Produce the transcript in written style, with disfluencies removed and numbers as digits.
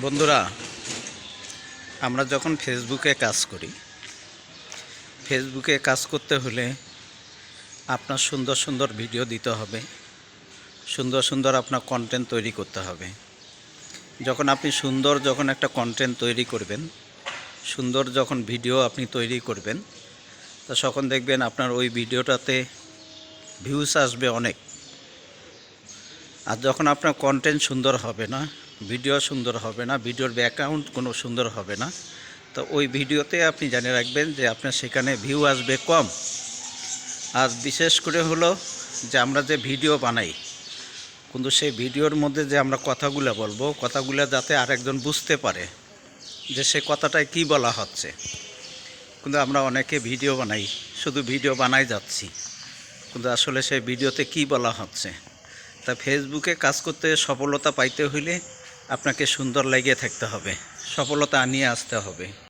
বন্ধুরা, আমরা যখন ফেসবুকে কাজ করি, ফেসবুকে কাজ করতে হলে আপনার সুন্দর সুন্দর ভিডিও দিতে হবে, সুন্দর সুন্দর আপনার কন্টেন্ট তৈরি করতে হবে। যখন আপনি যখন একটা কন্টেন্ট তৈরি করবেন, সুন্দর যখন ভিডিও আপনি তৈরি করবেন, তখন দেখবেন আপনার ওই ভিডিওটাতে ভিউজ আসবে অনেক। আর যখন আপনার কন্টেন্ট সুন্দর হবে না, ভিডিও সুন্দর হবে না, ভিডিওর ব্যাকগ্রাউন্ড কোনো সুন্দর হবে না, তো ওই ভিডিওতে আপনি জানে রাখবেন যে আপনার সেখানে ভিউ আসবে কম। আর বিশেষ করে হলো যে আমরা যে ভিডিও বানাই, কিন্তু সেই ভিডিওর মধ্যে যে আমরা কথাগুলো বলবো, কথাগুলো যাতে আরেকজন বুঝতে পারে যে সে কথাটায় কী বলা হচ্ছে। কিন্তু আমরা অনেকে ভিডিও বানাই, শুধু ভিডিও বানাই যাচ্ছি, কিন্তু আসলে সেই ভিডিওতে কী বলা হচ্ছে। তা ফেসবুকে কাজ করতে সফলতা পাইতে হইলে আপনাকে সুন্দর লাগিয়ে থাকতে হবে, সফলতা নিয়ে আসতে হবে।